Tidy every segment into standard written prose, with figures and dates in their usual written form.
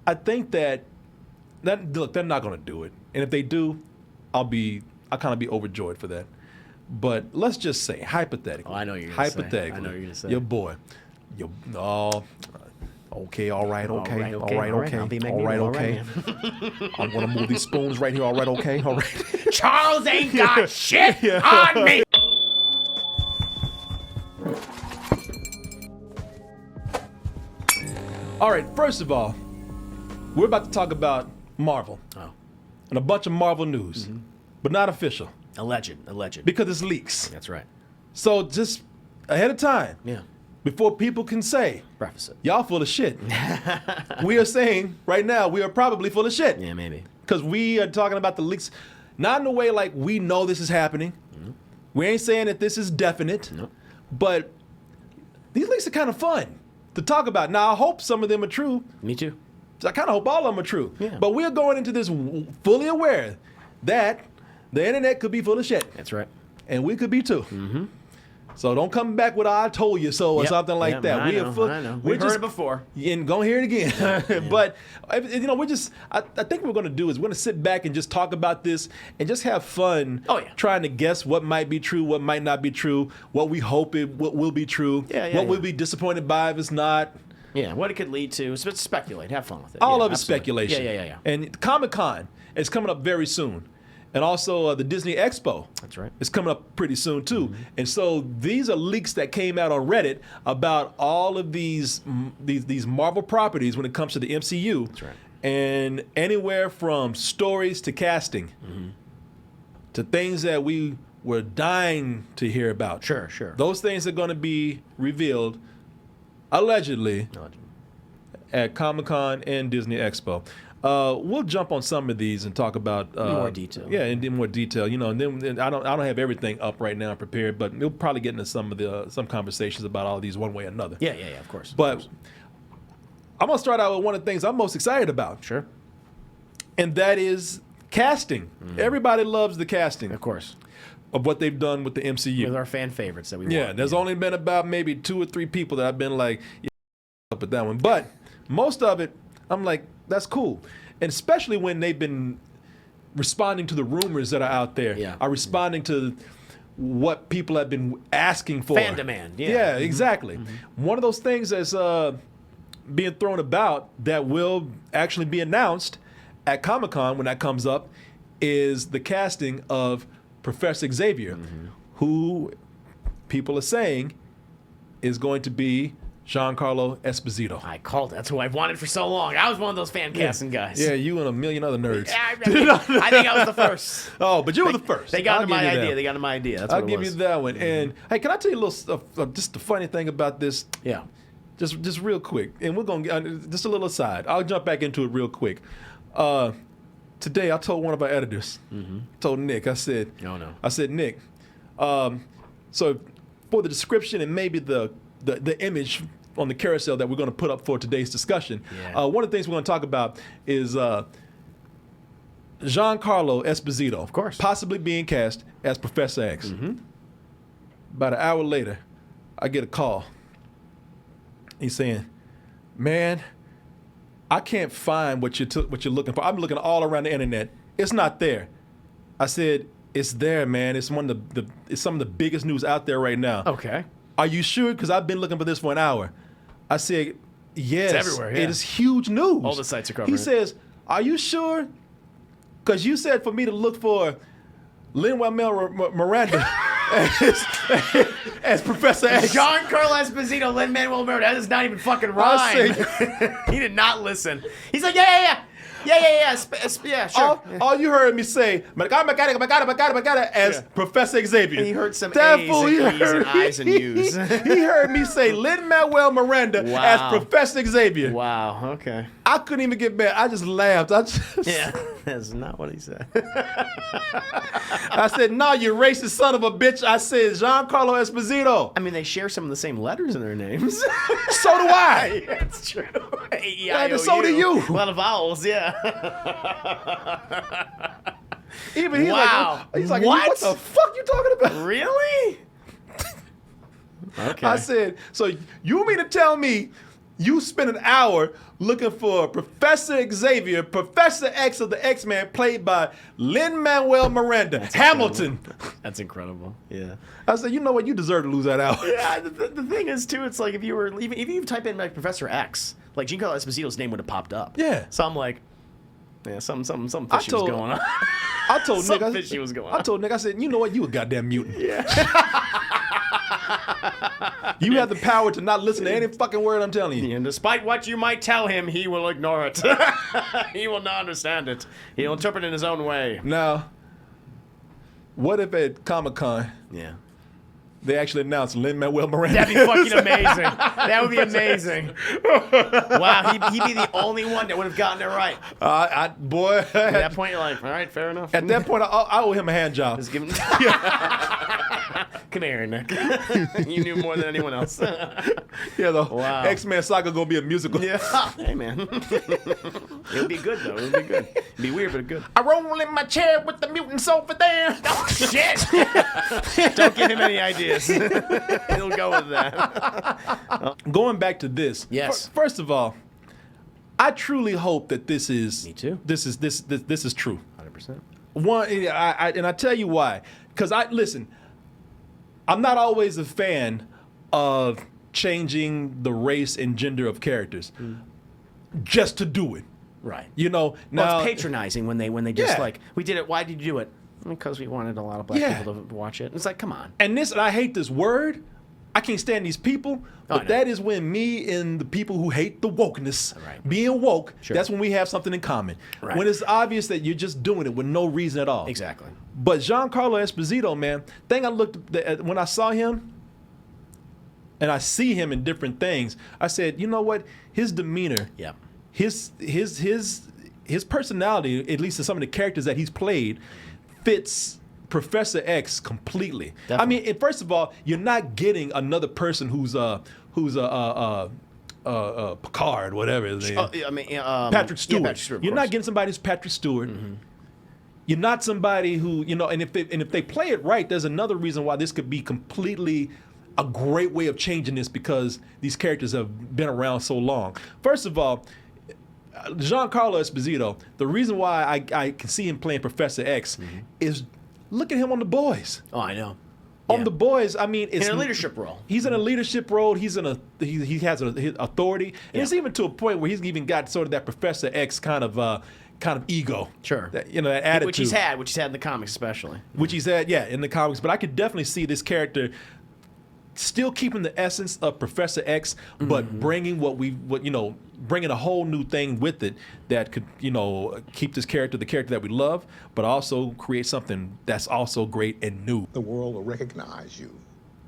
I think that look, they're not going to do it, and if they do, I'll kind of be overjoyed for that. But let's just say hypothetically. Oh, I know you're going to say. Hypothetically, I know you're going to say. Your boy, okay, all right, okay. I'm gonna move these spoons right here. All right. Charles ain't got shit on me. All right, first of all, we're about to talk about Marvel. Oh. And a bunch of Marvel news, but not official. Alleged. Because it's leaks. That's right. So just ahead of time, Yeah. before people can say, Preface it. y'all full of shit. We are saying right now, we are probably full of shit. Yeah, maybe. Because we are talking about the leaks, not in a way like we know this is happening. We ain't saying that this is definite, but these leaks are kind of fun to talk about. Now, I hope some of them are true. Me too. I kind of hope all of them are true. Yeah. But we're going into this fully aware that the internet could be full of shit. That's right. And we could be too. So don't come back with I told you so or something like that. I know. We've heard it before. And go hear it again. But, I think what we're going to do is we're going to sit back and just talk about this and just have fun trying to guess what might be true, what might not be true, what we hope what will be true, what we'll be disappointed by if it's not. Yeah, what it could lead to. Speculate. Have fun with it. All of it's speculation. Yeah. And Comic-Con is coming up very soon. And also the Disney Expo. That's right. It's coming up pretty soon too. And so these are leaks that came out on Reddit about all of these Marvel properties when it comes to the MCU. That's right. And anywhere from stories to casting to things that we were dying to hear about. Sure. Those things are going to be revealed allegedly at Comic-Con and Disney Expo. We'll jump on some of these and talk about more detail. Yeah, in more detail. And then I don't have everything up right now prepared, but we'll probably get into some conversations about all of these one way or another. Yeah, of course. But I'm gonna start out with one of the things I'm most excited about. Sure. And that is casting. Everybody loves the casting, Of course. of what they've done with the MCU. With our fan favorites that we want. Yeah, there's only been about maybe 2 or 3 people that I've been like, up with that one. But most of it, I'm like, that's cool. And especially when they've been responding to the rumors that are out there, are responding to what people have been asking for. Fan demand, Yeah, exactly. One of those things that's being thrown about that will actually be announced at Comic-Con when that comes up is the casting of Professor Xavier, who people are saying is going to be Giancarlo Esposito. I called it. That's who I've wanted for so long. I was one of those fan casting guys. Yeah, you and a million other nerds. I think I was the first. Oh, but you were the first. They got into my idea. That's what I'll give you that one. And hey, can I tell you a little stuff? Just the funny thing about this? Yeah. Just real quick, and we're gonna get just a little aside. I'll jump back into it real quick. Today, I told one of our editors, told Nick, I said, I said, Nick, so for the description and maybe the image on the carousel that we're going to put up for today's discussion, one of the things we're going to talk about is Giancarlo Esposito, of course, possibly being cast as Professor X. About an hour later, I get a call. He's saying, "Man, I can't find what you're looking for. I'm looking all around the internet. It's not there." I said, "It's there, man. It's it's some of the biggest news out there right now." Okay. Are you sure? Because I've been looking for this for an hour. I said, yes. It's everywhere, yeah. It is huge news. All the sites are covering He says, are you sure? Because you said for me to look for Lin-Manuel Miranda as Professor X. Giancarlo Esposito, Lin-Manuel Miranda. That does not even fucking rhyme. He did not listen. He's like, yeah, sure. All you heard me say, I got it, as Professor Xavier. And he heard some that A's fool, and E's and I's and U's. He heard me say Lin-Manuel Miranda as Professor Xavier. Wow, okay. I couldn't even get mad. I just laughed. Yeah, that's not what he said. I said, no, you racist son of a bitch. I said Giancarlo Esposito. I mean, they share some of the same letters in their names. So do I. That's true. And so do you. A lot of vowels, yeah. Even he's like, what the fuck you talking about? Really? Okay. I said, so you mean to tell me You spent an hour looking for Professor Xavier, Professor X of the X-Men, played by Lin-Manuel Miranda. That's Hamilton. Incredible. That's incredible. Yeah. I said, you know what? You deserve to lose that hour. Yeah. The thing is, too, it's like if you type in like Professor X, like Giancarlo Esposito's name would have popped up. Yeah. So I'm like, yeah, some fishy was going on. I told Nick, fishy was going on. I told Nick, I said, you know what? You a goddamn mutant. Yeah. You have the power to not listen to any fucking word I'm telling you. And despite what you might tell him, he will ignore it. He will not understand it. He'll interpret it in his own way. Now, what if at Comic-Con they actually announced Lin-Manuel Miranda? That'd be fucking amazing. That would be amazing. Wow, he'd be the only one that would have gotten it right. Boy. At that point, you're like, all right, fair enough. At that point, I owe him a hand job. Just give him... Come here, Nick. You knew more than anyone else. Yeah, the X-Men saga gonna be a musical. Yeah. Hey, man. It'll be good, though. It'll be good. It'll be weird, but good. I roll in my chair with the mutants over there. Oh, shit. Don't give him any ideas. He'll go with that. Going back to this. Yes. First of all, I truly hope that this is. Me too. This is true. 100%. One, and I tell you why. Because listen. I'm not always a fan of changing the race and gender of characters just to do it. Right. You know, now well, it's patronizing when they just like, we did it. Why did you do it? Because we wanted a lot of black people to watch it. It's like, come on. And I hate this word. I can't stand these people. But that is when me and the people who hate the wokeness, being woke, that's when we have something in common. Right. When it's obvious that you're just doing it with no reason at all. Exactly. But Giancarlo Esposito, man, thing I looked at when I saw him, and I see him in different things, I said, you know what? His demeanor, his personality, at least in some of the characters that he's played, fits Professor X completely. Definitely. I mean, first of all, you're not getting another person who's a Picard, whatever his name. Patrick Stewart. Patrick Stewart, you're not getting somebody who's Patrick Stewart. Mm-hmm. You're not somebody who, you know, and if they play it right, there's another reason why this could be completely a great way of changing this, because these characters have been around so long. First of all, Giancarlo Esposito, the reason why I can see him playing Professor X is look at him on The Boys. Oh, I know. On The Boys, I mean, it's in a leadership role. He's in a leadership role. He has his authority, and it's even to a point where he's even got sort of that Professor X kind of ego. Sure. That, you know, that attitude. Which he's had in the comics, especially. Which he's had, in the comics. But I could definitely see this character still keeping the essence of Professor X, but bringing bringing a whole new thing with it that could, you know, keep this character, the character that we love, but also create something that's also great and new. The world will recognize you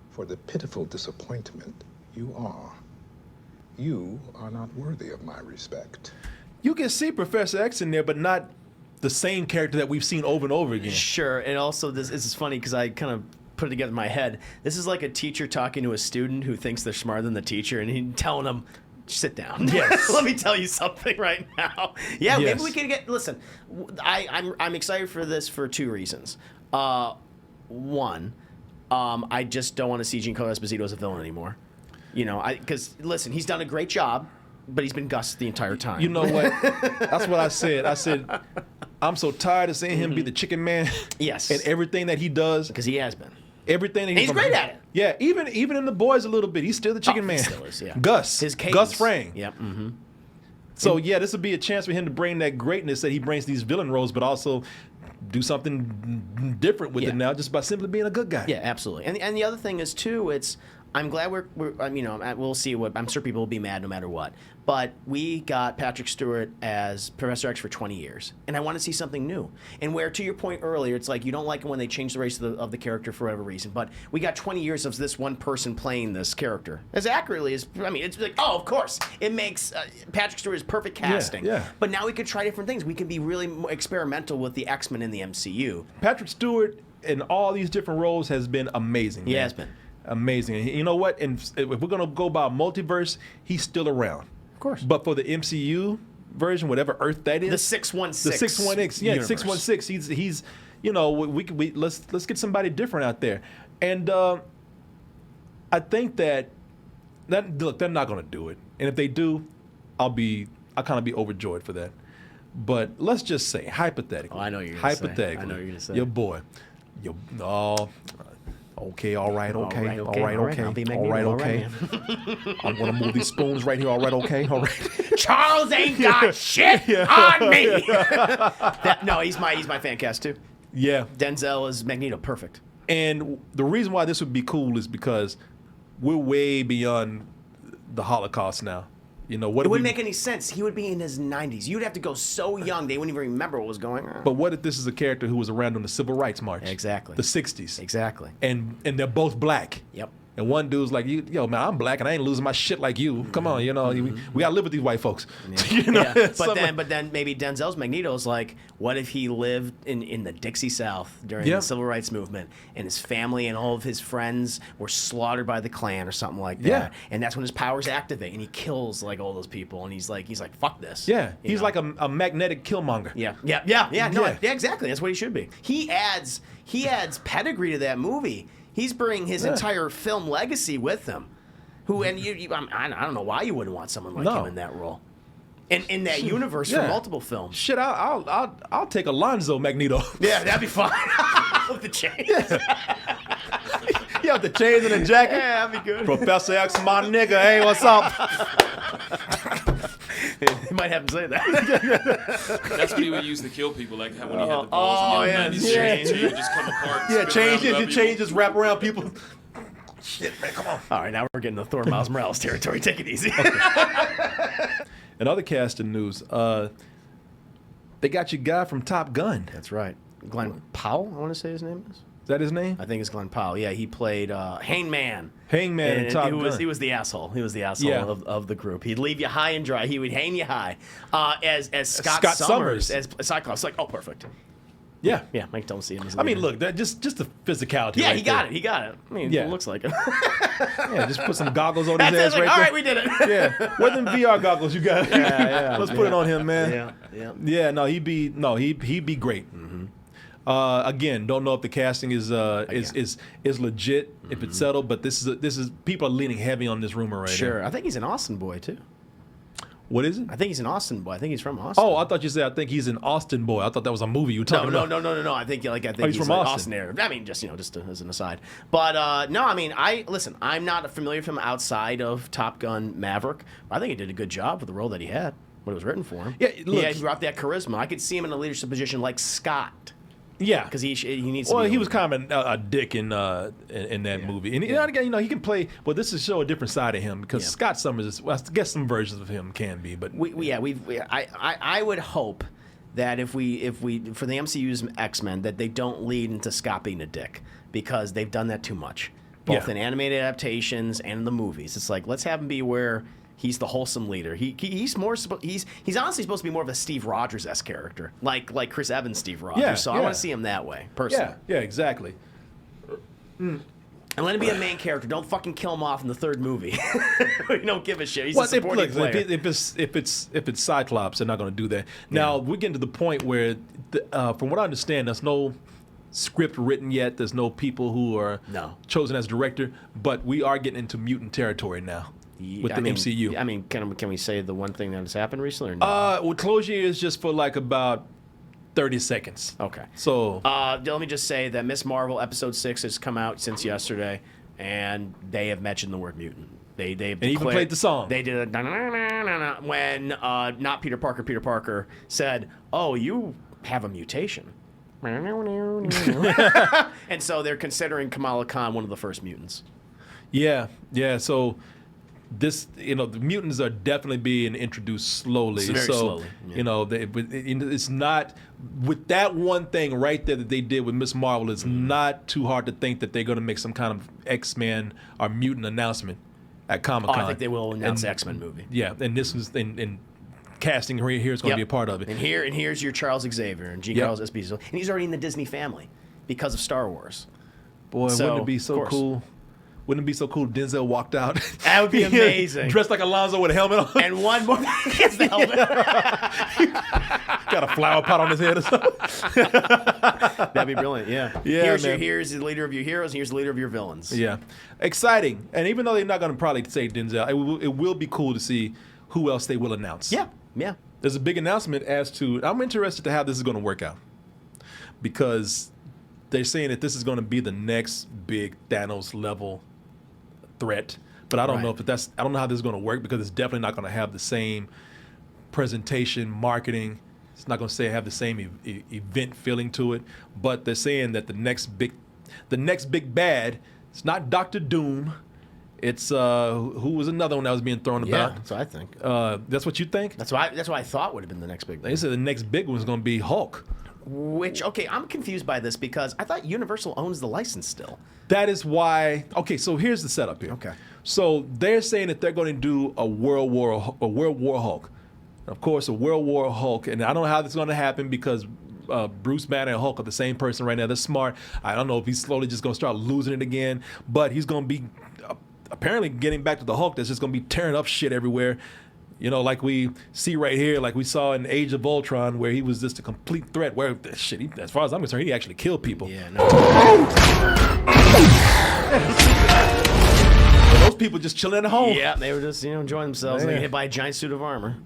for the pitiful disappointment you are. You are not worthy of my respect. You can see Professor X in there, but not the same character that we've seen over and over again. Sure, and also this is funny because I kind of put it together in my head. This is like a teacher talking to a student who thinks they're smarter than the teacher, and he's telling them, sit down. Yes. Let me tell you something right now. Yeah, maybe we can get. Listen, I'm excited for this for two reasons. One, I just don't want to see Giancarlo Esposito as a villain anymore. You know, because listen, he's done a great job, but he's been Gus the entire time. You know what? That's what I said. I said, I'm so tired of seeing him be the chicken man. Yes. And everything that he does. Because he has been. Everything that he's great at it. Yeah, even in The Boys a little bit, he's still the chicken man. He still is, yeah. Gus. His cadence. Gus Fring. Yep. Mm-hmm. So this would be a chance for him to bring that greatness that he brings these villain roles, but also do something different with it now, just by simply being a good guy. Yeah, absolutely. And the other thing is too, I'm glad we're we'll see what, I'm sure people will be mad no matter what. But we got Patrick Stewart as Professor X for 20 years, and I want to see something new. And where, to your point earlier, it's like you don't like it when they change the race of the character for whatever reason. But we got 20 years of this one person playing this character as accurately as, I mean, it's like, oh, of course, it makes Patrick Stewart is perfect casting. Yeah. But now we could try different things. We can be really experimental with the X-Men in the MCU. Patrick Stewart in all these different roles has been amazing. He has been. Amazing. And you know what? And if we're going to go by multiverse, he's still around. Of course. But for the MCU version, whatever Earth that is, the 616. The 616. Yeah, universe. 616. He's you know, we let's get somebody different out there. And I think that look, they're not going to do it. And if they do, I'll kind of be overjoyed for that. But let's just say, hypothetically. Oh, I know you're going to say. Hypothetically. I know you're going to say. Your boy. Okay, all right, okay. I'm going to move these spoons right here. All right, okay. Charles ain't got shit on me. No, he's my fan cast, too. Yeah. Denzel is Magneto. Perfect. And the reason why this would be cool is because we're way beyond the Holocaust now. You know, it wouldn't make any sense. He would be in his 90s. You'd have to go so young they wouldn't even remember what was going on. But what if this is a character who was around on the Civil Rights March? Exactly. The 60s. Exactly. And they're both black. Yep. And one dude's like, yo, man, I'm black and I ain't losing my shit like you. Come on, you know, we gotta live with these white folks. Yeah. You know? Yeah. But then maybe Denzel's Magneto's like, what if he lived in the Dixie South during the Civil Rights Movement, and his family and all of his friends were slaughtered by the Klan or something like that. Yeah. And that's when his powers activate, and he kills like all those people, and he's like, fuck this. Yeah. He's know? like a magnetic killmonger. Yeah. Yeah, exactly. That's what he should be. He adds pedigree to that movie. He's bringing his entire film legacy with him. I don't know why you wouldn't want someone like him in that role, in that universe for multiple films. Shit, I'll take Alonzo Magneto. Yeah, that'd be fine. With the chains. Yeah, with the chains and the jacket. Yeah, that'd be good. Professor X, my nigga. Hey, what's up? You might have him say that. That's what he would use to kill people, like how when he had the balls and his chains would just come apart. Yeah, changes wrap around people. Shit, man, come on. All right, now we're getting the Thor Miles Morales territory. Take it easy. In other casting news, they got your guy from Top Gun. That's right. Glenn Powell, I want to say his name is. Is that his name? I think it's Glenn Powell. Yeah, he played Hangman. Hangman in Top Gun. He was the asshole. He was the asshole of the group. He'd leave you high and dry. He would hang you high. As Scott Summers as Cyclops. Like, oh, perfect. Yeah. Yeah, Mike don't see him as I mean, look, that just the physicality. Yeah, right he got it. I mean, it looks like it. Yeah, just put some goggles on his ass like, right all there. Right, we did it. Yeah. Where them VR goggles you got? Yeah. Let's put it on him, man. Yeah. No, he'd be great. Mm-hmm. Again, don't know if the casting is legit, if it's settled, but this is people are leaning heavy on this rumor right now. Sure. I think he's an Austin boy too. What is it? I think he's an Austin boy. I think he's from Austin. Oh, I thought you said I think he's an Austin boy. I thought that was a movie you were talking about. No. I think he's from like Austin. area. I mean, just as an aside. But no, I mean, I'm not familiar with him outside of Top Gun Maverick. I think he did a good job for the role that he had when it was written for him. Yeah, look, he brought that charisma. I could see him in a leadership position like Scott. Yeah, because he needs. Well, he was kind of a dick in that movie, and again, he can play. But this is show a different side of him because Scott Summers is. Well, I guess some versions of him can be, but I would hope that if we for the MCU's X-Men that they don't lead into Scott being a dick because they've done that too much, both in animated adaptations and in the movies. It's like let's have him be where. He's the wholesome leader. He's honestly supposed to be more of a Steve Rogers-esque character, like Chris Evans' Steve Rogers. I want to see him that way, personally. Yeah, exactly. And let him be a main character. Don't fucking kill him off in the third movie. We don't give a shit. He's a supporting player. If it's Cyclops, they're not going to do that. Now we're getting to the point where, from what I understand, there's no script written yet. There's no people who are chosen as director, but we are getting into mutant territory now. With the MCU. I mean, can we say the one thing that has happened recently or no? Well, closure is just for like about 30 seconds. Okay. So let me just say that Ms. Marvel episode 6 has come out since yesterday, and they have mentioned the word mutant. They even played the song. They did a when not Peter Parker said, "Oh, you have a mutation." And so they're considering Kamala Khan one of the first mutants. Yeah. So this, the mutants are definitely being introduced slowly. Very slowly. Yeah. It's not with that one thing right there that they did with Ms. Marvel. It's not too hard to think that they're going to make some kind of X-Men or mutant announcement at Comic-Con. I think they will announce the X-Men movie. Yeah, and this is in casting right here is going to be a part of it. And here's your Charles Xavier and Carlos Esposito, and he's already in the Disney family because of Star Wars. Boy, wouldn't it be so cool? Wouldn't it be so cool if Denzel walked out? That would be amazing. Dressed like Alonzo with a helmet on. And one more. He has the helmet. Got got a flower pot on his head or something. That'd be brilliant. Yeah. Yeah, Here's the leader of your heroes, and here's the leader of your villains. Yeah, exciting. And even though they're not going to probably say Denzel, it will be cool to see who else they will announce. Yeah. Yeah. There's a big announcement as to. I'm interested to how this is going to work out because they're saying that this is going to be the next big Thanos level threat. But I don't know if that's. I don't know how this is going to work because it's definitely not going to have the same presentation, marketing. It's not going to have the same event feeling to it. But they're saying that the next big bad. It's not Doctor Doom. It's who was another one that was being thrown about. Yeah, that's what I think. That's what you think? That's what I thought would have been the next big one. They said the next big one is going to be Hulk. Which, okay, I'm confused by this because I thought Universal owns the license still. That is why. Okay, so here's the setup here. Okay. So they're saying that they're going to do a World War Hulk. Of course, a World War Hulk, and I don't know how this is going to happen because Bruce Banner and Hulk are the same person right now. They're smart. I don't know if he's slowly just going to start losing it again, but he's going to be apparently getting back to the Hulk that's just going to be tearing up shit everywhere. You know, like we see right here, like we saw in Age of Ultron, where he was just a complete threat. Where shit, as far as I'm concerned, he actually killed people. Yeah, no. Those people just chilling at home. Yeah, they were just enjoying themselves. They get hit by a giant suit of armor.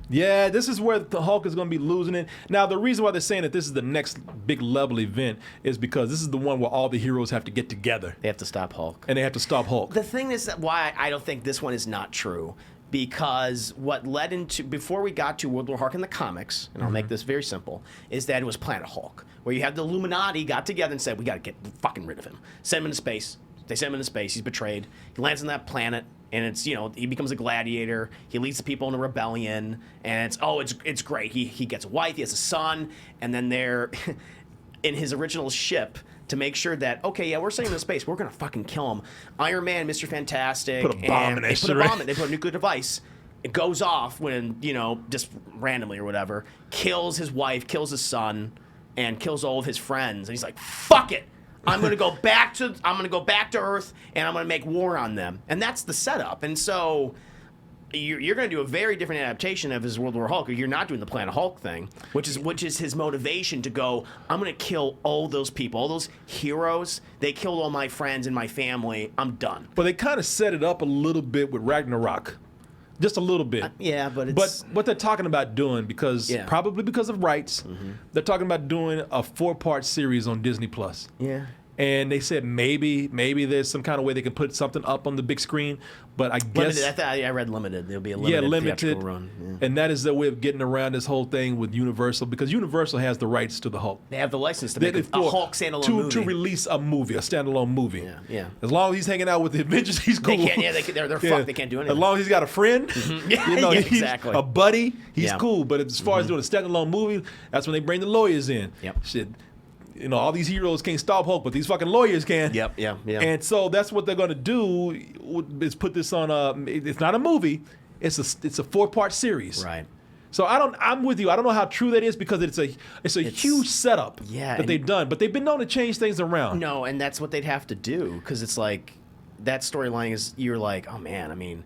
Yeah, this is where the Hulk is going to be losing it. Now, the reason why they're saying that this is the next big level event is because this is the one where all the heroes have to get together. They have to stop Hulk. And they have to stop Hulk. The thing is that why I don't think this one is not true. Because what led into, before we got to World War Hulk in the comics, and I'll make this very simple, is that it was Planet Hulk, where you have the Illuminati got together and said, we got to get fucking rid of him. Send him into space. They send him into space. He's betrayed. He lands on that planet, and it's, he becomes a gladiator. He leads the people in a rebellion, and it's great. He gets a wife. He has a son, and then they're in his original ship to make sure that, okay, yeah, we're sending him into space. We're going to fucking kill him. Iron Man, Mr. Fantastic. Put a bomb in that shit, right? They put a nuclear device. It goes off when, just randomly or whatever, kills his wife, kills his son, and kills all of his friends. And he's like, fuck it. I'm going to go back to Earth, and I'm going to make war on them. And that's the setup. And so you're going to do a very different adaptation of his World War Hulk. You're not doing the Planet Hulk thing, which is his motivation to go, I'm going to kill all those people, all those heroes. They killed all my friends and my family. I'm done. But they kind of set it up a little bit with Ragnarok. Just a little bit. Yeah, but it's... But what they're talking about doing, probably because of rights, they're talking about doing a 4-part series on Disney+. Yeah. And they said maybe there's some kind of way they can put something up on the big screen, but I guess limited. I read limited. There'll be a limited theatrical run. Yeah. And that is their way of getting around this whole thing with Universal, because Universal has the rights to the Hulk. They have the license to make a Hulk standalone movie. To release a standalone movie. Yeah, yeah. As long as he's hanging out with the Avengers, he's cool. They can't. They're fucked. They can't do anything. As long as he's got a friend, exactly. A buddy, he's cool. But as far as doing a standalone movie, that's when they bring the lawyers in. Yep. Shit. All these heroes can't stop Hulk, but these fucking lawyers can. Yep, yeah. And so that's what they're going to do is put this on it's not a movie, it's a 4-part series. Right. So I'm with you. I don't know how true that is because it's a huge setup that they've done, but they've been known to change things around. No, and that's what they'd have to do because it's like that storyline is you're like, oh man, I mean,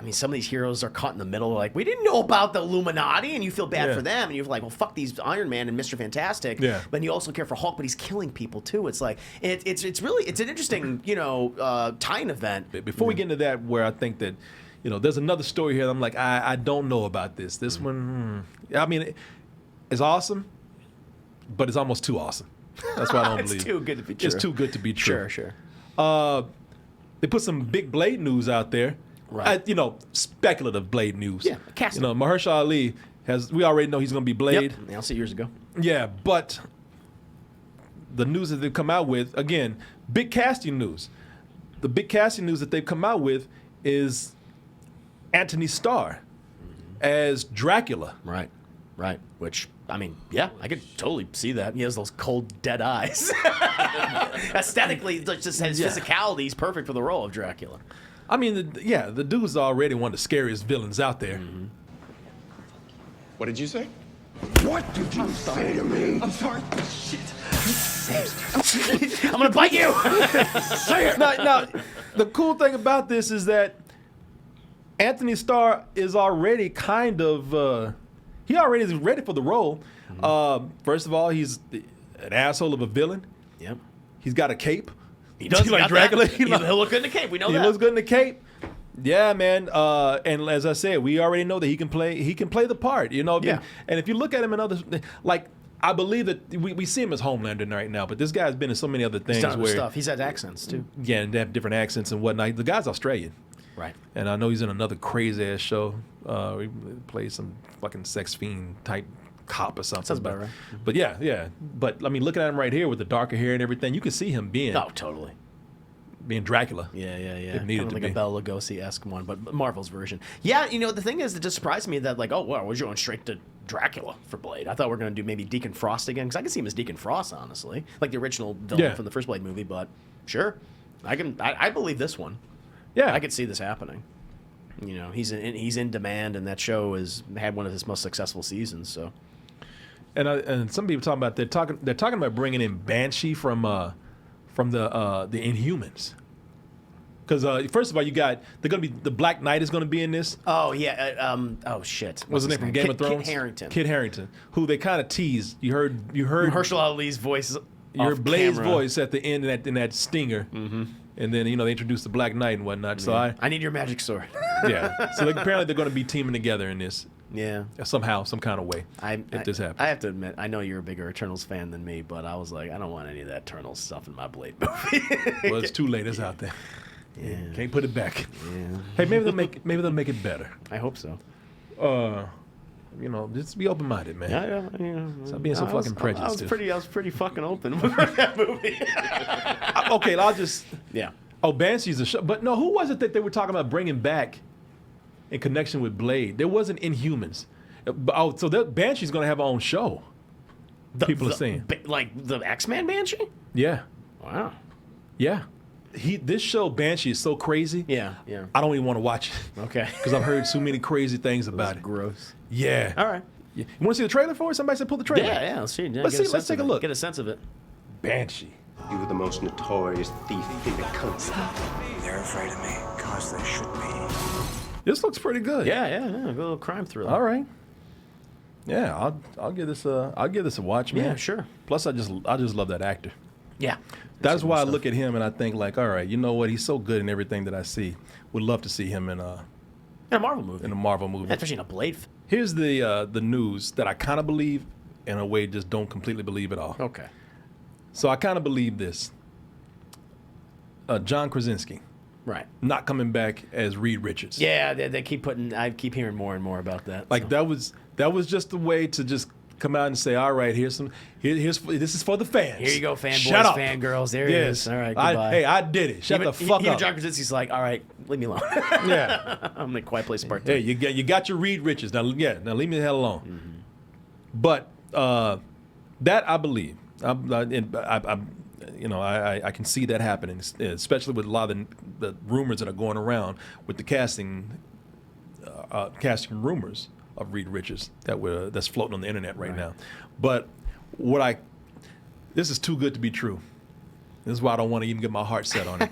some of these heroes are caught in the middle. Like, we didn't know about the Illuminati, and you feel bad for them, and you're like, well, fuck these Iron Man and Mr. Fantastic. Yeah. But you also care for Hulk, but he's killing people too. It's like it's an interesting tie-in event. Before we get into that, where I think that there's another story here that I'm like, I don't know about this. This one, I mean, it's awesome, but it's almost too awesome. That's why I don't believe it's too good to be true. It's too good to be true. Sure. They put some big Blade news out there. Right. Speculative Blade news. Yeah, casting. Mahershala Ali we already know he's going to be Blade. Yep. Announced it years ago. Yeah, but the news that they've come out with, again, big casting news. The big casting news that they've come out with is Anthony Starr as Dracula. Right. Which, I mean, yeah, I could totally see that. He has those cold, dead eyes. Aesthetically, just his physicality, he's perfect for the role of Dracula. I mean, the dude's already one of the scariest villains out there. Mm-hmm. What did you say? What did you say to me? I'm sorry. Shit. I'm gonna bite you. Say it. Now, the cool thing about this is that Anthony Starr is already kind of He already is ready for the role. First of all, he's an asshole of a villain. Yep. He's got a cape. He does. like Dracula. He'll look good in the cape. We know he that. looks good in the cape. Yeah, man. And as I said, we already know that he can play the part. You know. Yeah. And if you look at him in other, like, I believe that we see him as Homelander right now, but this guy's been in so many other things. He's done other where stuff. He's had accents too. Yeah, and they have different accents and whatnot. The guy's Australian. Right. And I know he's in another crazy ass show. He plays some fucking sex fiend type cop or something. Sounds about right. But yeah. But I mean, looking at him right here with the darker hair and everything, you can see him being Totally. being Dracula. Yeah. If needed Kind of to like be. a Bela Lugosi-esque one, but Marvel's version. Yeah, the thing is, it just surprised me that, like, oh, wow, we're going straight to Dracula for Blade. I thought we were going to do maybe Deacon Frost again, because I can see him as Deacon Frost, honestly. Like the original villain from the first Blade movie, but sure. I believe this one. Yeah. I could see this happening. He's in demand, and that show has had one of his most successful seasons, so. And some people talking about they're talking about bringing in Banshee from the Inhumans. Because first of all, the Black Knight is gonna be in this. Oh yeah. Oh shit. What's his name from Game of Thrones? Kit Harington, who they kind of teased. You heard Mahershala Ali's voice. You heard Blade's camera. voice at the end in that stinger, and then they introduced the Black Knight and whatnot. So I need your magic sword. yeah. So apparently they're going to be teaming together in this. Yeah. Somehow, some kind of way. If this happens. I have to admit, I know you're a bigger Eternals fan than me, but I was like, I don't want any of that Eternals stuff in my Blade movie. Well, it's too late. It's out there. Yeah. Can't put it back. Yeah. Hey, maybe they'll make it better. I hope so. Just be open minded, man. Yeah. Stop being so fucking prejudiced. I was pretty fucking open with that movie. Okay, I'll just. Yeah. Oh, Banshee's a show, but no, who was it that they were talking about bringing back in connection with Blade? There wasn't Inhumans. So Banshee's going to have her own show. People are saying, like the X-Men Banshee. Yeah. Wow. Yeah. This show Banshee is so crazy. Yeah. I don't even want to watch it. Okay. Because I've heard so many crazy things about it. Gross. Yeah. All right. Yeah. You want to see the trailer for it? Somebody said pull the trailer. Yeah. Let's see. Let's take a look. Get a sense of it. Banshee. You were the most notorious thief in the country. They're afraid of me, cause they should be. This looks pretty good. Yeah. A little crime thriller. All right. Yeah, I'll give this a watch, man. Yeah, sure. Plus, I just love that actor. Yeah. That's why I look at him and I think like, all right, you know what? He's so good in everything that I see. Would love to see him in a Marvel movie. In a Marvel movie. Especially in a Blade. Here's the news that I kind of believe, in a way, just don't completely believe at all. Okay. So I kind of believe this. John Krasinski. Right. Not coming back as Reed Richards. Yeah, they keep putting. I keep hearing more and more about that. Like that was just a way to just come out and say, all right, this is for the fans. Here you go, fanboys, Shut up. fangirls. There it is. All right, goodbye. Hey, I did it. Shut the fuck even up. John Krasinski's like, all right, leave me alone. Yeah. I'm in Quiet Place Part 2. Hey, you got your Reed Richards. Now leave me the hell alone. Mm-hmm. But that I believe. I can see that happening, especially with a lot of the rumors that are going around with the casting rumors of Reed Richards that's floating on the internet right now. But this is too good to be true. This is why I don't want to even get my heart set on it.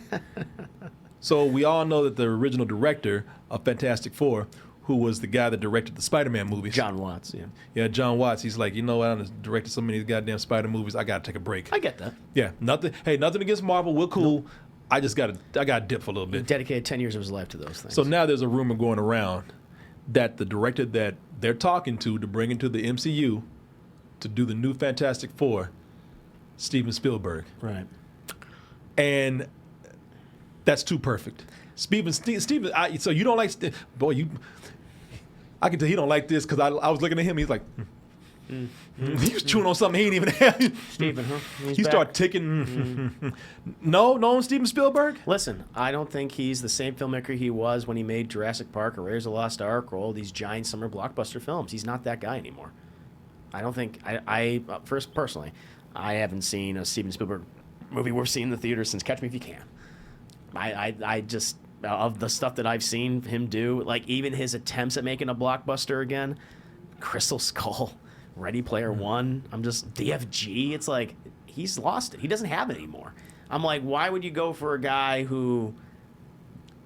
So we all know that the original director of Fantastic Four, who was the guy that directed the Spider-Man movies. John Watts, yeah. Yeah, John Watts. He's like, you know what? I've directed so many goddamn Spider movies. I got to take a break. I get that. Yeah, nothing against Marvel. We're cool. Nope. I got to dip for a little bit. He dedicated 10 years of his life to those things. So now there's a rumor going around that the director that they're talking to bring into the MCU to do the new Fantastic Four, Steven Spielberg. Right. And that's too perfect. Steven, so you don't like, I can tell he don't like this because I was looking at him. He's like, he was chewing on something he ain't even had. Steven, huh? He started ticking. No, Steven Spielberg? Listen, I don't think he's the same filmmaker he was when he made Jurassic Park or Raiders of the Lost Ark or all these giant summer blockbuster films. He's not that guy anymore. I don't think, personally, I haven't seen a Steven Spielberg movie worth seeing in the theater since Catch Me If You Can. I just, of the stuff that I've seen him do, like even his attempts at making a blockbuster again, Crystal Skull, Ready Player One, I'm just, DFG, it's like, he's lost it. He doesn't have it anymore. I'm like, why would you go for a guy who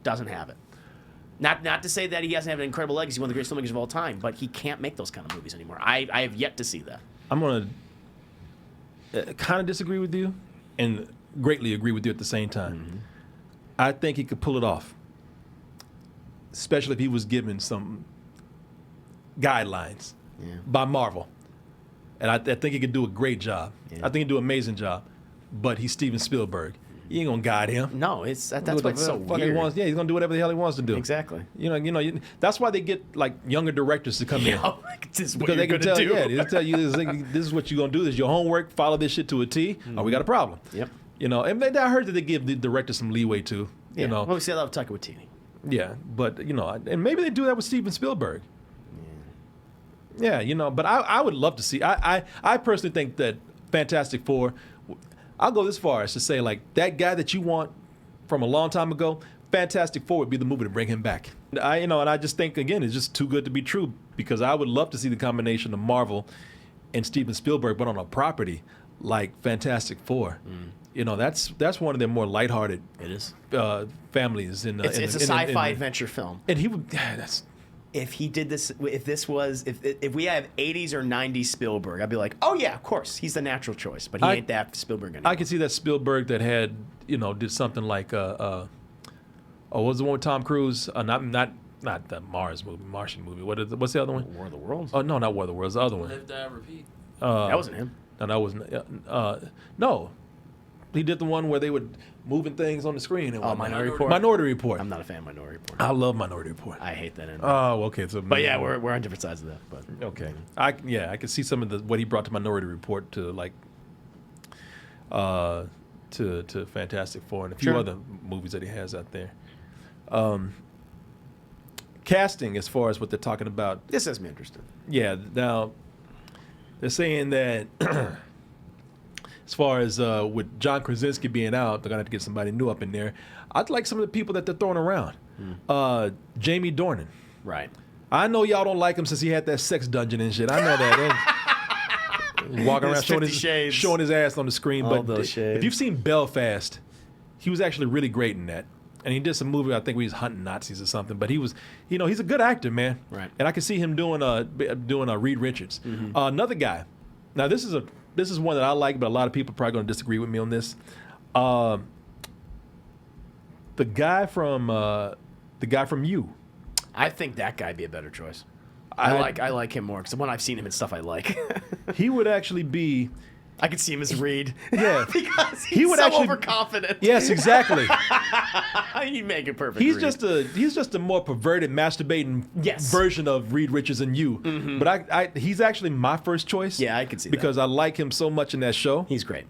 doesn't have it? Not to say that he hasn't had an incredible legacy, one of the greatest filmmakers of all time, but he can't make those kind of movies anymore. I have yet to see that. I'm going to kind of disagree with you and greatly agree with you at the same time. Mm-hmm. I think he could pull it off, especially if he was given some guidelines by Marvel. And I think he could do a great job. Yeah. I think he'd do an amazing job. But he's Steven Spielberg. You ain't gonna guide him. No, that's why it's so weird. He wants. Yeah, he's gonna do whatever the hell he wants to do. Exactly. That's why they get like younger directors to come in. This is what because they can tell. do. Yeah, they'll tell you this is what you're gonna do. This is your homework. Follow this shit to a T, or we got a problem. Yep. And I heard that they give the director some leeway too. Yeah. Well, we see that with Taika Waititi. Yeah, but and maybe they do that with Steven Spielberg. Yeah, but I would love to see. I personally think that Fantastic Four. I'll go this far as to say, like, that guy that you want from a long time ago, Fantastic Four would be the movie to bring him back. And I just think, again, it's just too good to be true, because I would love to see the combination of Marvel and Steven Spielberg, but on a property like Fantastic Four. That's one of their more lighthearted. It is. Families. It's a sci-fi adventure film. And he would. That's. If he did this, if we have 80s or 90s Spielberg, I'd be like, oh yeah, of course, he's the natural choice. But he ain't that Spielberg anymore. I could see that Spielberg that had, did something like, what was the one with Tom Cruise? Not the Martian movie. What's the other one? War of the Worlds. Oh no, not War of the Worlds. The other one. Live, Die, Repeat. That wasn't him. No, that wasn't. No, he did the one where they would moving things on the screen. And Minority Report. Minority Report. I'm not a fan of Minority Report. I love Minority Report. I hate that ending. Oh, okay. So, but yeah, we're on different sides of that. But okay, I can see some of what he brought to Minority Report to like to Fantastic Four and a few other movies that he has out there. Casting, as far as what they're talking about, this has me interested. Yeah. Now they're saying that. As far as with John Krasinski being out, they're going to have to get somebody new up in there. I'd like some of the people that they're throwing around. Jamie Dornan. Right. I know y'all don't like him since he had that sex dungeon and shit. I know that. Walking around showing his ass on the screen. All but those shades. If you've seen Belfast, he was actually really great in that. And he did some movie, I think, where he was hunting Nazis or something. But he was, he's a good actor, man. Right. And I can see him doing Reed Richards. Another guy. Now, this is one that I like, but a lot of people are probably going to disagree with me on this. The guy from You. I think that guy'd be a better choice. I like him more because when I've seen him in stuff I like. He would actually be. I could see him as Reed. Yeah, because he's so overconfident. Yes, exactly. He'd make it perfect. He's just a more perverted, masturbating version of Reed Richards and You. Mm-hmm. But he's actually my first choice. Yeah, I can see because that. I like him so much in that show. He's great.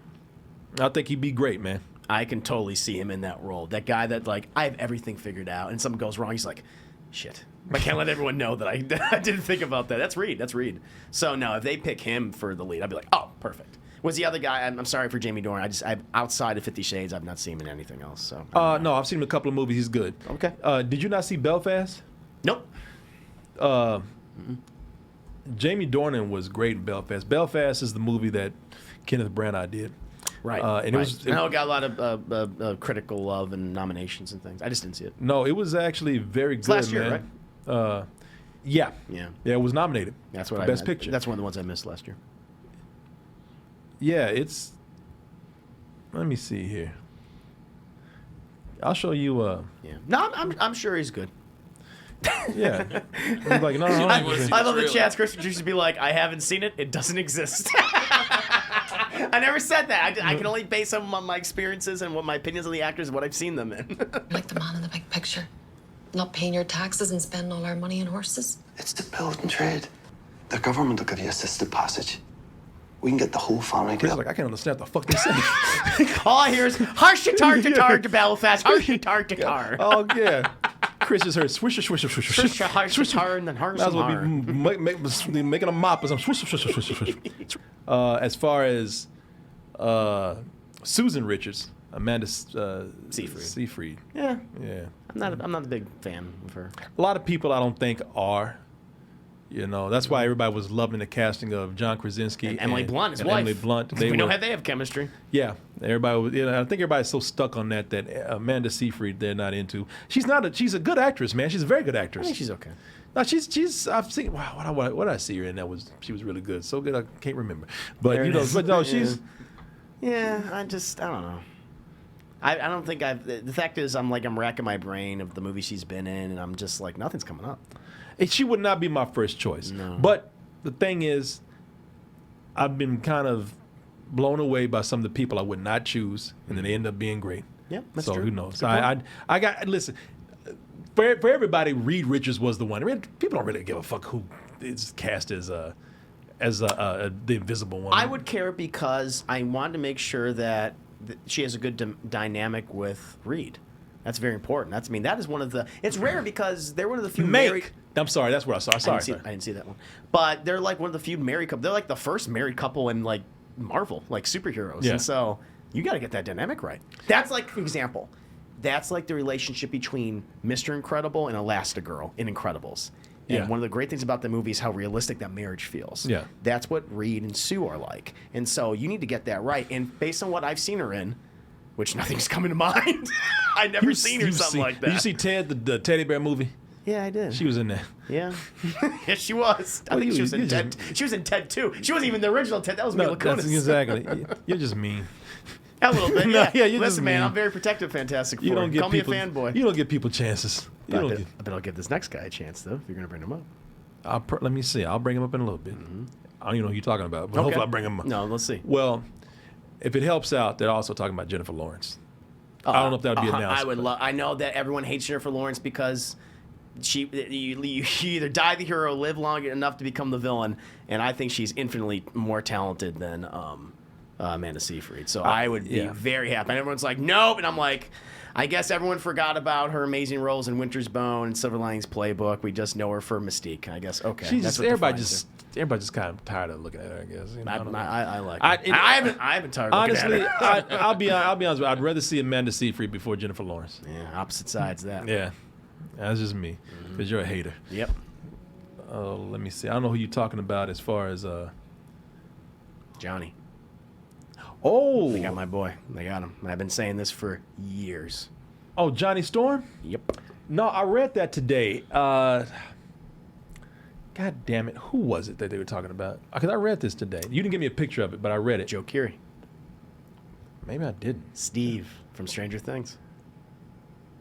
I think he'd be great, man. I can totally see him in that role. That guy that like I have everything figured out, and something goes wrong, he's like, shit. I can't let everyone know that I didn't think about that. That's Reed. So no, if they pick him for the lead, I'd be like, oh, perfect. Was the other guy? I'm sorry for Jamie Dornan. I outside of 50 Shades, I've not seen him in anything else. So no, I've seen him in a couple of movies. He's good. Okay. Did you not see Belfast? Nope. Jamie Dornan was great in Belfast. Belfast is the movie that Kenneth Branagh did. Right. And right. It got a lot of critical love and nominations and things. I just didn't see it. No, it was actually very good. Last year, man. right? Yeah. It was nominated. That's what Best Picture. That's one of the ones I missed last year. Yeah, it's. Let me see here. I'll show you. Yeah. No, I'm sure he's good. Yeah. He's like, no, I love the chat scripts. You should be like, I haven't seen it. It doesn't exist. I never said that. I can only base them on my experiences and what my opinions on the actors and what I've seen them in. Like the man in the big picture. Not paying your taxes and spending all our money on horses. It's the building trade. The government will give you assisted passage. We can get the whole family Chris together. like, I can't understand what the fuck they say. All I hear is harsh-a-tar-ta-tar to Belfast, harsh-a-tar-ta-tar. Oh, yeah. Chris just heard swish, swish, swish, swish, swish. Harsh-a-tar and then harsh. Might as well be making a mop or something. Swish, swish, swish, swish, swish. As far as Susan Richards, Amanda Seyfried. Yeah. Yeah. I'm not a big fan of her. A lot of people I don't think are. You know, that's why everybody was loving the casting of John Krasinski and Emily Blunt, his and wife. Emily Blunt. We know how they have chemistry. Yeah, everybody was. I think everybody's so stuck on that Amanda Seyfried they're not into. She's a good actress, man. She's a very good actress. I think she's okay. No, she's. I've seen. Wow, what did I see her in? She was really good. So good, I can't remember. But she's. Yeah, I don't know. I don't think the fact is I'm racking my brain of the movies she's been in, and I'm just like, nothing's coming up. She would not be my first choice. No. But the thing is, I've been kind of blown away by some of the people I would not choose, and then they end up being great. Yeah, that's so true. Who knows? I got listen. For everybody, Reed Richards was the one. I mean, people don't really give a fuck who is cast as the Invisible Woman. I would care because I wanted to make sure that she has a good dynamic with Reed. That's very important. That is one of the. It's rare because they're one of the few married. I'm sorry, that's what I saw. Sorry, I didn't see that one. But they're like one of the few married couple. They're like the first married couple in like Marvel, like superheroes. Yeah. And so you got to get that dynamic right. That's like, for example, that's like the relationship between Mr. Incredible and Elastigirl in Incredibles. And Yeah. one of the great things about the movie is how realistic that marriage feels. Yeah. That's what Reed and Sue are like. And so you need to get that right. And based on what I've seen her in, which nothing's coming to mind, I've never seen her something like that. Did you see Ted, the teddy bear movie? Yeah, I did. She was in there. Yeah. Yes, she was. I think she was in Ted. She was in Ted 2. She wasn't even the original Ted. That was Mila Kunis. That's exactly. You're just mean. A little bit, yeah. Yeah, you're Listen, just man, mean. I'm very protective of Fantastic Four. You don't give Call people, me a fanboy. You don't give people chances. I bet I'll give this next guy a chance, though, if you're going to bring him up. Let me see. I'll bring him up in a little bit. I don't even know who you're talking about, but hopefully I'll bring him up. No, let's see. Well, if it helps out, they're also talking about Jennifer Lawrence. I don't know if that would be announced. I would love. I know that everyone hates Jennifer Lawrence because you either die the hero, or live long enough to become the villain, and I think she's infinitely more talented than Amanda Seyfried. So I would be very happy. And everyone's like, nope, and I'm like, I guess everyone forgot about her amazing roles in Winter's Bone and Silver Linings Playbook. We just know her for Mystique. I guess okay. Everybody's just kind of tired of looking at her. I guess. You know, I like. I haven't tired. Honestly, looking at her. I'll be honest. I'd rather see Amanda Seyfried before Jennifer Lawrence. Yeah, opposite sides of that. Yeah, that's just me. Because you're a hater. Yep. Let me see. I don't know who you're talking about as far as Johnny. Oh, They got my boy. They got him. I've been saying this for years. Oh, Johnny Storm? Yep. No, I read that today. God damn it. Who was it that they were talking about? Because I read this today. You didn't give me a picture of it, but I read it. Joe Keery. Maybe I didn't. Steve from Stranger Things.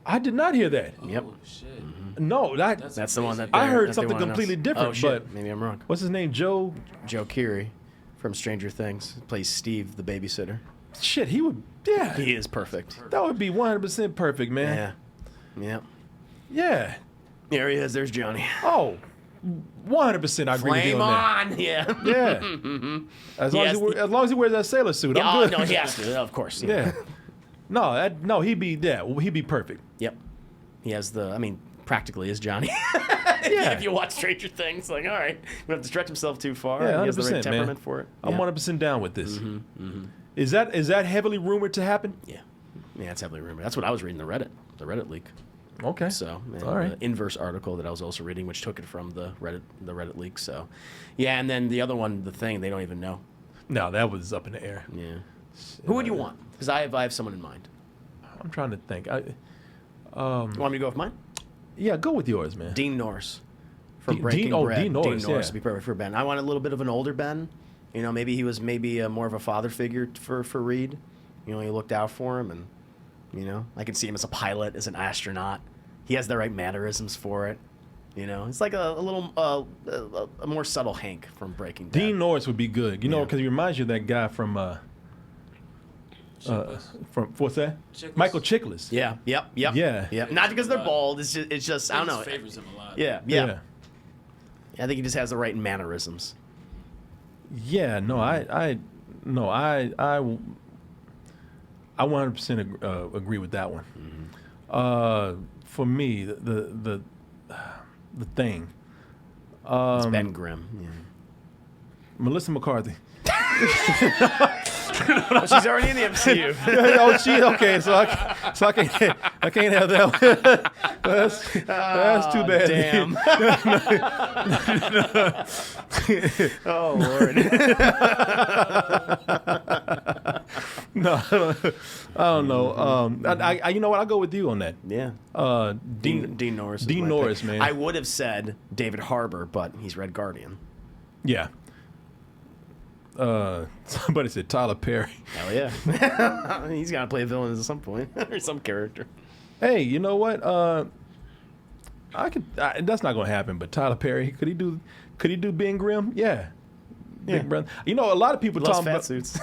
I did not hear that. Yep. Oh, shit. No, That's the one that I they- heard that they something wanna completely announce. different, Oh, shit. but Maybe I'm wrong. what's his name? Joe? Joe Keery from Stranger Things plays Steve, the babysitter. Shit, he would. Yeah. He is perfect. That would be 100% perfect, man. Yeah. Yep. Yeah. There he is. There's Johnny. Oh, 100% I agree with you Flame on that. on. Yeah. Yeah. As long, Yes, as long as he wears that sailor suit, I'm Oh, good. no, he has to. Of course. Yeah. No, he'd be he'd be perfect. Yep. He has practically is Johnny. Yeah. If you watch Stranger Things, like, all right, we don't have to stretch himself too far. Yeah, 100%, he has the right man. temperament for it. I'm Yeah. 100% down with this. Is that heavily rumored to happen? Yeah. Yeah, it's heavily rumored. That's what I was reading the Reddit leak. Okay. So, all right. the inverse article that I was also reading, which took it from the Reddit leak. So, yeah, and then the other one, the thing, they don't even know. No, that was up in the air. Yeah. Who would you want? Because I have someone in mind. I'm trying to think. You want me to go with mine? Yeah, go with yours, man. Dean Norris from Dean- Breaking Dean- oh, Bad. Dean Norris, yeah. would be perfect for Ben. I want a little bit of an older Ben. You know, maybe he was more of a father figure for Reed. You know, he looked out for him, and you know, I can see him as a pilot, as an astronaut. He has the right mannerisms for it. You know, it's like a little a more subtle Hank from Breaking Bad. Dean Norris would be good. You know, Yeah. because he reminds you of that guy from what's that? Chiklis. Michael Chiklis. Yeah. Yep. Yeah. Not because they're bald. It's just I don't know. Favors him a lot. Yeah. I think he just has the right mannerisms. Yeah, no, I 100% agree with that one. For me, the thing, It's Ben Grimm. Yeah. Melissa McCarthy. She's already in the MCU. Oh, she okay. So I can't have that. That's too bad. Damn. Oh Lord. No, I don't know. I you know what? I'll go with you on that. Yeah. Dean Norris. is Dean my Norris, pick. man. I would have said David Harbour, but he's Red Guardian. Yeah. Somebody said Tyler Perry. Hell yeah. He's got to play a villain at some point or some character. Hey, you know what? That's not going to happen. But Tyler Perry, could he do Ben Grimm? Yeah. Big brother. You know, a lot of people Loves talking fat about suits.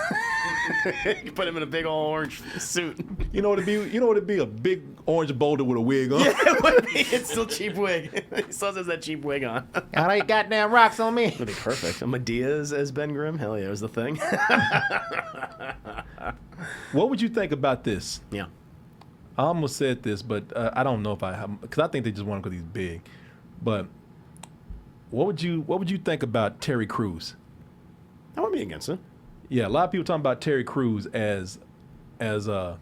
You put him in a big old orange suit. You know what it'd be a big orange boulder with a wig on. Yeah, it would be. It's still cheap wig. He still has that cheap wig on. All right, goddamn rocks on me. That'd be perfect. Medea's as Ben Grimm. Hell yeah, it was the thing. What would you think about this? Yeah. I almost said this, but I don't know if I have, because I think they just want him because he's big. But what would you think about Terry Crews? I wouldn't be against it. Yeah, a lot of people talking about Terry Crews as the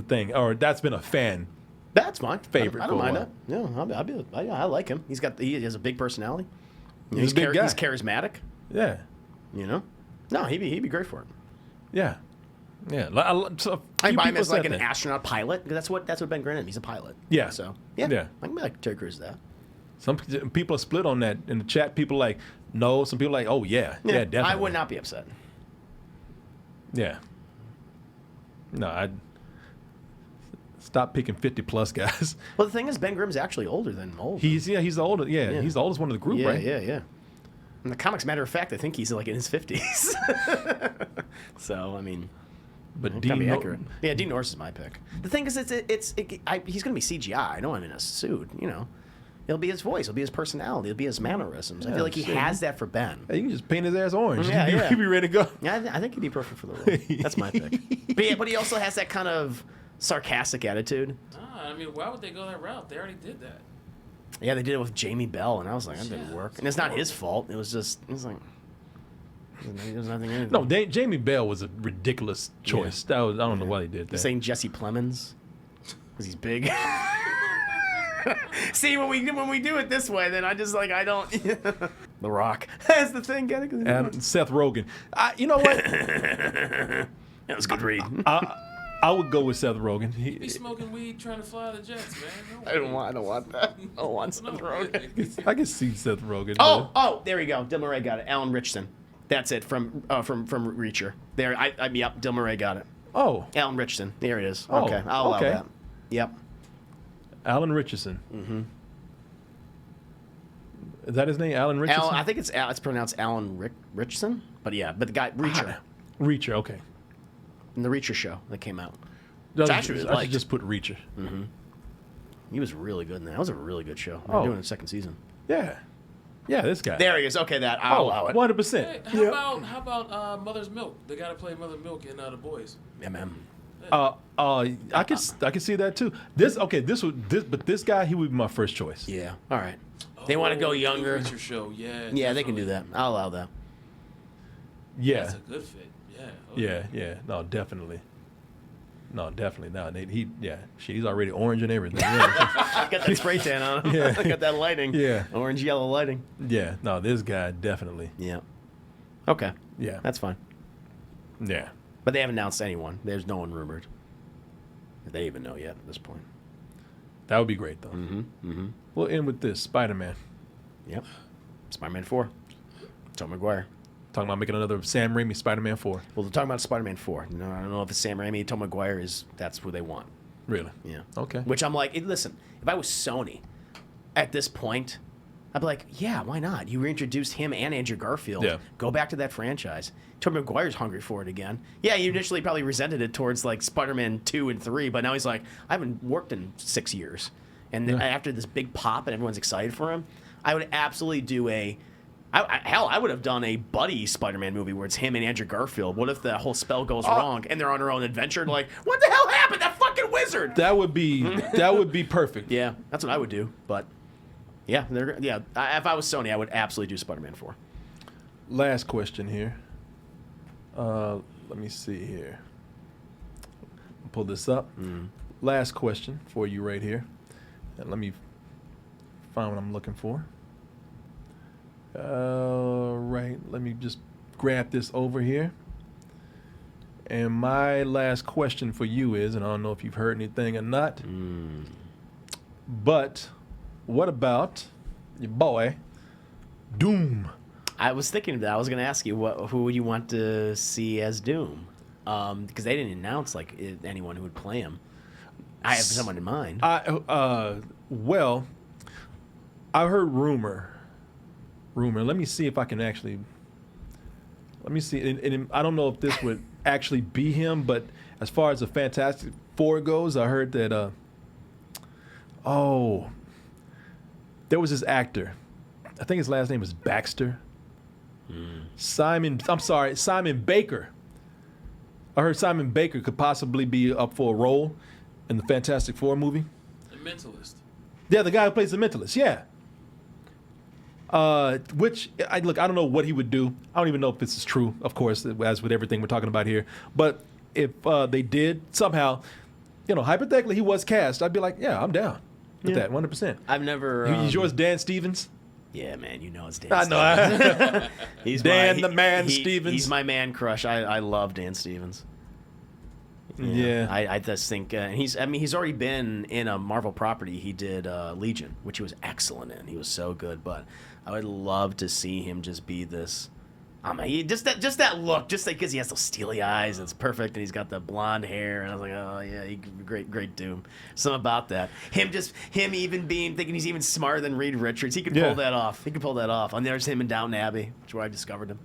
thing, or that's been a fan. That's fine. Favorite I don't for a mind while. that. Yeah, I like him. He has a big personality. He's a big guy. He's charismatic. Yeah. You know. No, he'd be great for it. Yeah. Yeah. So I buy him people as like said an that. astronaut pilot. That's what Ben Grimm is. He's a pilot. Yeah. So yeah. Yeah. I can be like Terry Crews that. Some people are split on that in the chat. People are like no. Some people are like, oh yeah, definitely. I would not be upset. Yeah. No, I'd stop picking 50+ guys. Well, the thing is, Ben Grimm's actually older than old. He's the older. Yeah, he's the oldest one of the group, yeah, right? Yeah. In the comics, matter of fact, I think he's like in his 50s. So I mean, But gotta be Dean accurate. Yeah, Dean Norris is my pick. The thing is, he's gonna be CGI. I know I'm in a suit. You know, it'll be his voice. It'll be his personality. It'll be his mannerisms. I feel like he has that for Ben. Hey, you can just paint his ass orange. Yeah, He'd be ready to go. Yeah, I think he'd be perfect for the role. That's my pick. But he also has that kind of sarcastic attitude. I mean, why would they go that route? They already did that. Yeah, they did it with Jamie Bell, and I was like, that didn't work. And it's not his fault. It was like, there's nothing in it. No, Jamie Bell was a ridiculous choice. I don't know why they did that. Saying Jesse Plemons because he's big. See, when we do it this way, then I just like I don't. The Rock. That's the thing. Seth Rogen. You know what? That was a good read. I would go with Seth Rogen. Be smoking weed trying to fly the jets, man. No I don't want that. I don't want Seth Rogen. I can see Seth Rogen. Oh, there we go. Dill Murray got it. Alan Richardson. That's it from Reacher. There, yep. Dill Murray got it. Oh, Alan Richardson. There it is. Oh, Okay, I'll allow okay. that. Yep. Alan Richardson. Mm-hmm. Is that his name, Alan Richardson? I think it's pronounced Alan Richardson, but yeah, but the guy Reacher. Reacher, okay. In the Reacher show that came out. I should should just put Reacher. He was really good in that. That was a really good show. Oh. They're doing a second season. Yeah, this guy. There he is. Okay, I'll allow it. 100%. Hey, how about Mother's Milk? They got to play Mother Milk in The Boys. I could see that too. But this guy, he would be my first choice. Yeah. All right. They want to go younger. Reacher show, yeah. Yeah, they can do that. I'll allow that. Yeah. That's a good fit. Yeah. Yeah. No, definitely. No, definitely not. He's already orange and everything. Yeah. Got that spray tan on him. Yeah. Got that lighting. Yeah. Orange yellow lighting. Yeah. No, this guy definitely. Yeah. Okay. Yeah. That's fine. Yeah. But they haven't announced anyone. There's no one rumored. They even know yet at this point. That would be great though. We'll end with this: Spider-Man. Yep. Spider-Man 4. Tom Maguire. Talking about making another Sam Raimi Spider-Man 4. Well, they're talking about Spider-Man 4. I don't know if it's Sam Raimi. Tom Maguire that's who they want. Really? Yeah. Okay. Which I'm like, listen, if I was Sony at this point, I'd be like, yeah, why not? You reintroduced him and Andrew Garfield. Yeah. Go back to that franchise. Tom Maguire's hungry for it again. Yeah, you initially probably resented it towards like Spider-Man 2 and 3, but now he's like, I haven't worked in 6 years. And then after this big pop and everyone's excited for him, I would absolutely do I would have done a buddy Spider-Man movie where it's him and Andrew Garfield. What if the whole spell goes wrong and they're on their own adventure? Like, what the hell happened? That fucking wizard! That would be perfect. Yeah, that's what I would do. But yeah, if I was Sony, I would absolutely do Spider-Man 4. Last question here. Let me see here. Pull this up. Last question for you right here. And let me find what I'm looking for. Right. Let me just grab this over here. And my last question for you is, and I don't know if you've heard anything or not, but what about your boy, Doom? I was thinking that I was going to ask you who would you want to see as Doom, because they didn't announce like anyone who would play him. I have someone in mind. Well, I heard rumor. Let me see if I can actually. Let me see, and I don't know if this would actually be him, but as far as the Fantastic Four goes, I heard that. There was this actor. I think his last name was Baxter. Simon Baker. I heard Simon Baker could possibly be up for a role in the Fantastic Four movie. The Mentalist. Yeah, the guy who plays the Mentalist. Yeah. Which I don't know what he would do. I don't even know if this is true, of course, as with everything we're talking about here. But if they did somehow, hypothetically he was cast, I'd be like, yeah, I'm down with that 100%. I've never. He's yours, Dan Stevens. Yeah, man, you know it's Dan. I know. He's Dan the Man Stevens. He's my man crush. I love Dan Stevens. Yeah. I just think he's already been in a Marvel property. He did Legion, which he was excellent in. He was so good, but I would love to see him just be this. Just that look, just like because he has those steely eyes, it's perfect, and he's got the blonde hair, and I was like, oh yeah, he could be great Doom. Something about that. Him even thinking he's even smarter than Reed Richards. He could pull that off. And there's him in Downton Abbey, which is where I discovered him.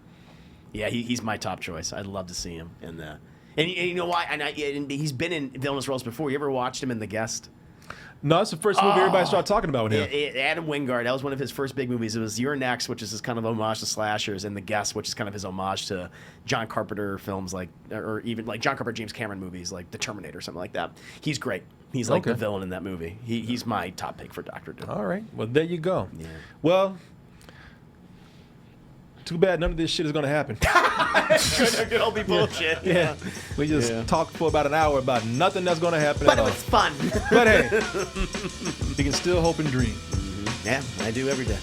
Yeah, he's my top choice. I'd love to see him in that. And you know why? And he's been in villainous roles before. You ever watched him in The Guest? No, it's the first movie everybody started talking about with him. Adam Wingard, that was one of his first big movies. It was You're Next, which is his kind of homage to slashers, and The Guest, which is kind of his homage to John Carpenter films, or even like John Carpenter, James Cameron movies, like The Terminator or something like that. He's great. He's like the villain in that movie. He's my top pick for Dr. Doom. All right. Well, there you go. Yeah. Well, too bad none of this shit is going to happen. Good old be bullshit. Yeah. We just talked for about an hour about nothing that's going to happen But at it all. was fun. But hey, you can still hope and dream. Yeah, I do every day.